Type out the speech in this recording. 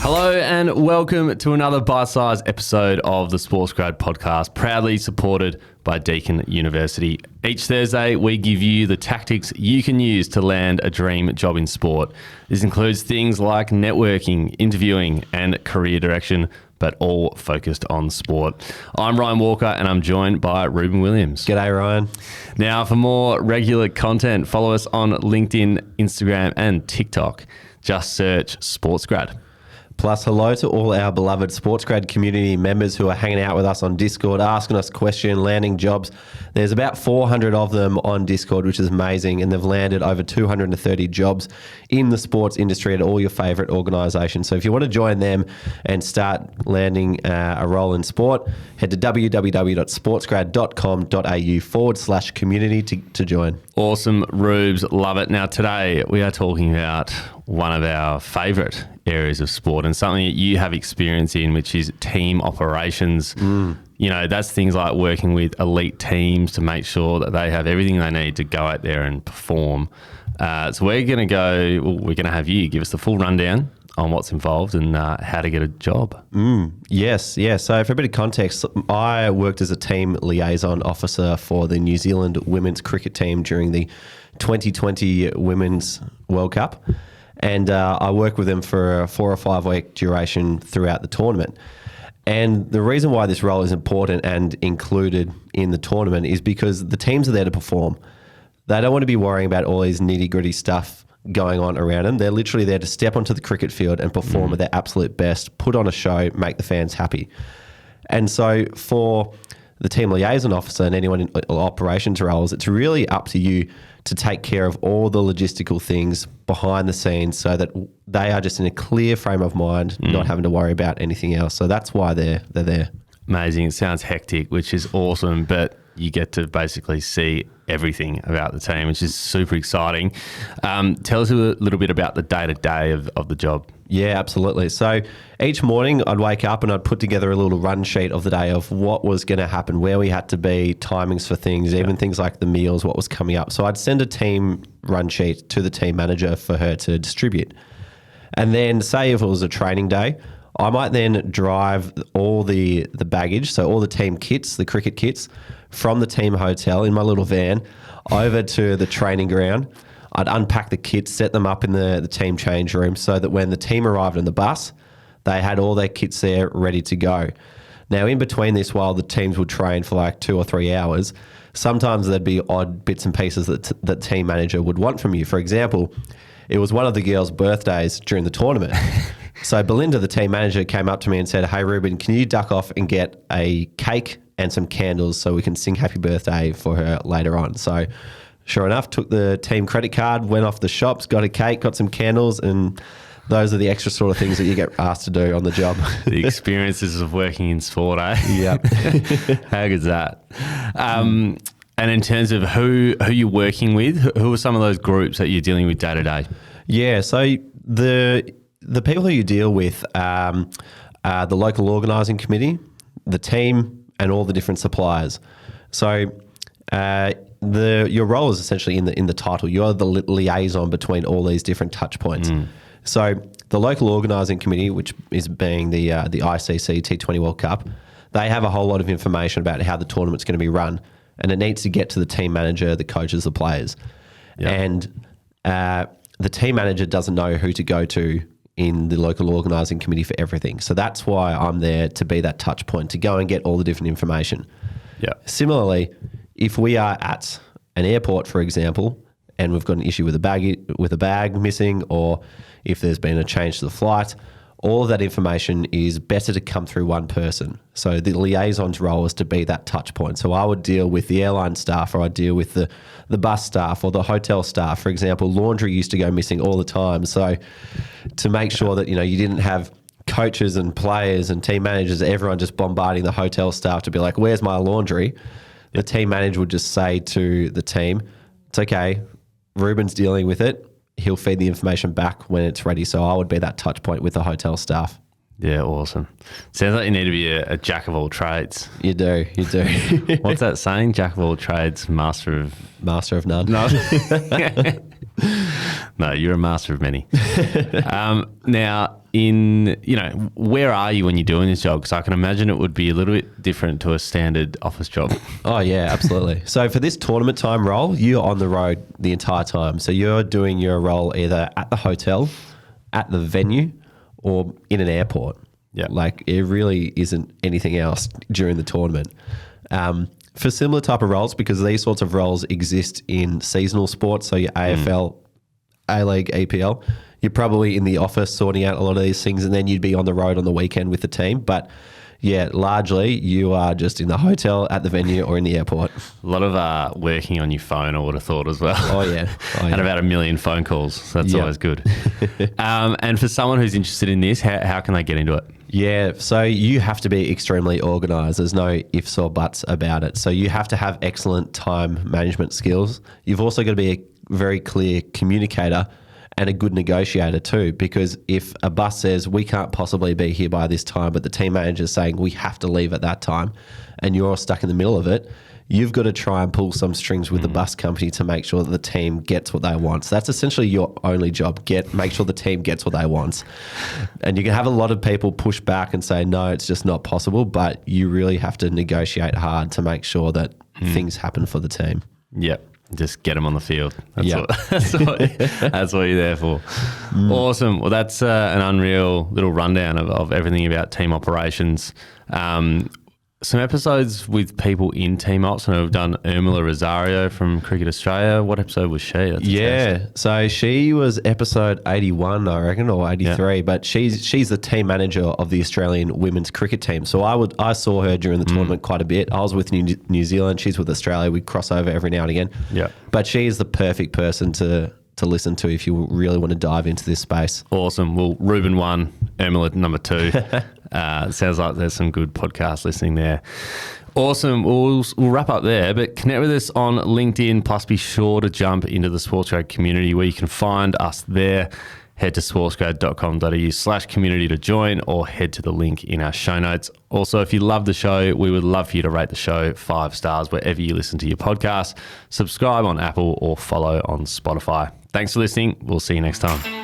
Hello and welcome to another bite-sized episode of the SportsGrad podcast, proudly supported by Deakin University. Each Thursday, we give you the tactics you can use to land a dream job in sport. This includes things like networking, interviewing, and career direction, but all focused on sport. I'm Ryan Walker and I'm joined by Reuben Williams. G'day, Ryan. Now, for more regular content, follow us on LinkedIn, Instagram, and TikTok. Just search SportsGrad. Plus, hello to all our beloved SportsGrad community members who are hanging out with us on Discord, asking us questions, landing jobs. There's about 400 of them on Discord, which is amazing, and they've landed over 230 jobs in the sports industry at all your favourite organisations. So if you want to join them and start landing a role in sport, head to www.sportsgrad.com.au/community to join. Awesome, Rubes. Love it. Now, today we are talking about one of our favourite areas of sport and something that you have experience in, which is team operations. You know, that's things like working with elite teams to make sure that they have everything they need to go out there and perform. So we're going to have you give us the full rundown on what's involved and how to get a job. Yes. So for a bit of context, I worked as a team liaison officer for the New Zealand women's cricket team during the 2020 Women's World Cup. And I worked with them for a 4 or 5 week duration throughout the tournament. And the reason why this role is important and included in the tournament is because the teams are there to perform. They don't want to be worrying about all these nitty gritty stuff going on around them. They're literally there to step onto the cricket field and perform at their absolute best, put on a show, make the fans happy. And so for the team liaison officer and anyone in operations roles, it's really up to you to take care of all the logistical things behind the scenes so that they are just in a clear frame of mind, not having to worry about anything else. So that's why they're there. Amazing. It sounds hectic, which is awesome, but you get to basically see everything about the team, which is super exciting. Tell us a little bit about the day-to-day of the job. Yeah, absolutely. So each morning I'd wake up and I'd put together a little run sheet of the day of what was going to happen, where we had to be, timings for things, even things like the meals, what was coming up. So I'd send a team run sheet to the team manager for her to distribute. And then say if it was a training day, I might then drive all the baggage, so all the team kits, the cricket kits, from the team hotel in my little van over to the training ground. I'd unpack the kits, set them up in the team change room so that when the team arrived on the bus, they had all their kits there ready to go. Now, in between this, while the teams would train for like 2 or 3 hours, sometimes there'd be odd bits and pieces that the team manager would want from you. For example, it was one of the girls' birthdays during the tournament. So Belinda, the team manager, came up to me and said, "Hey, Reuben, can you duck off and get a cake and some candles so we can sing happy birthday for her later on?" So sure enough, took the team credit card, went off the shops, got a cake, got some candles, and those are the extra sort of things that you get asked to do on the job. The experiences of working in sport, eh? Yeah. How good's that? And in terms of who you're working with, who are some of those groups that you're dealing with day to day? Yeah, so the people who you deal with are the local organising committee, the team, and all the different suppliers. So your role is essentially in the title. You're the liaison between all these different touch points. So the local organising committee, which is being the ICC T20 World Cup, they have a whole lot of information about how the tournament's going to be run, and it needs to get to the team manager, the coaches, the players. Yep. And the team manager doesn't know who to go to in the local organising committee for everything. So that's why I'm there to be that touch point, to go and get all the different information. Yeah. Similarly, if we are at an airport, for example, and we've got an issue with a bag missing, or if there's been a change to the flight, all of that information is better to come through one person. So the liaison's role is to be that touch point. So I would deal with the airline staff, or I'd deal with the bus staff or the hotel staff. For example, laundry used to go missing all the time. So to make sure that, you didn't have coaches and players and team managers, everyone just bombarding the hotel staff to be like, "Where's my laundry?" The team manager would just say to the team, "It's okay, Reuben's dealing with it. He'll feed the information back when it's ready." So I would be that touch point with the hotel staff. Yeah, awesome. Sounds like you need to be a jack of all trades. You do. What's that saying? Jack of all trades, master of none. No. No, you're a master of many. Now, where are you when you're doing this job? Because I can imagine it would be a little bit different to a standard office job. Oh, yeah, absolutely. So for this tournament time role, you're on the road the entire time. So you're doing your role either at the hotel, at the venue, or in an airport. Yeah. Like it really isn't anything else during the tournament. For similar type of roles, because these sorts of roles exist in seasonal sports, so your AFL, A-League, EPL, you're probably in the office sorting out a lot of these things, and then you'd be on the road on the weekend with the team. But yeah, largely you are just in the hotel, at the venue, or in the airport. A lot of working on your phone, I would have thought as well. Oh, yeah. And about 1 million phone calls. So that's always good. And for someone who's interested in this, how can they get into it? Yeah, so you have to be extremely organised. There's no ifs or buts about it. So you have to have excellent time management skills. You've also got to be a very clear communicator and a good negotiator too, because if a bus says we can't possibly be here by this time, but the team manager is saying we have to leave at that time, and you're stuck in the middle of it, you've got to try and pull some strings with the bus company to make sure that the team gets what they want. So that's essentially your only job. Make sure the team gets what they want. And you can have a lot of people push back and say, no, it's just not possible, but you really have to negotiate hard to make sure that things happen for the team. Yep. Just get them on the field. That's what you're there for. Awesome. Well, that's an unreal little rundown of everything about team operations. Some episodes with people in team ops, and I've done Urmila Rosario from Cricket Australia. What episode was she? So she was episode 81, I reckon, or 83. Yeah. But she's the team manager of the Australian women's cricket team. So I saw her during the tournament quite a bit. I was with New Zealand. She's with Australia. We cross over every now and again. Yeah. But she is the perfect person to listen to if you really want to dive into this space. Awesome. Well, Reuben 1, Urmila number 2. Sounds like there's some good podcast listening there. Awesome. We'll wrap up there, but connect with us on LinkedIn, plus be sure to jump into the SportsGrad community where you can find us there. Head to sportsgrad.com.au/community to join, or head to the link in our show notes. Also, if you love the show, we would love for you to rate the show 5 stars wherever you listen to your podcast. Subscribe on Apple or follow on Spotify. Thanks for listening. We'll see you next time.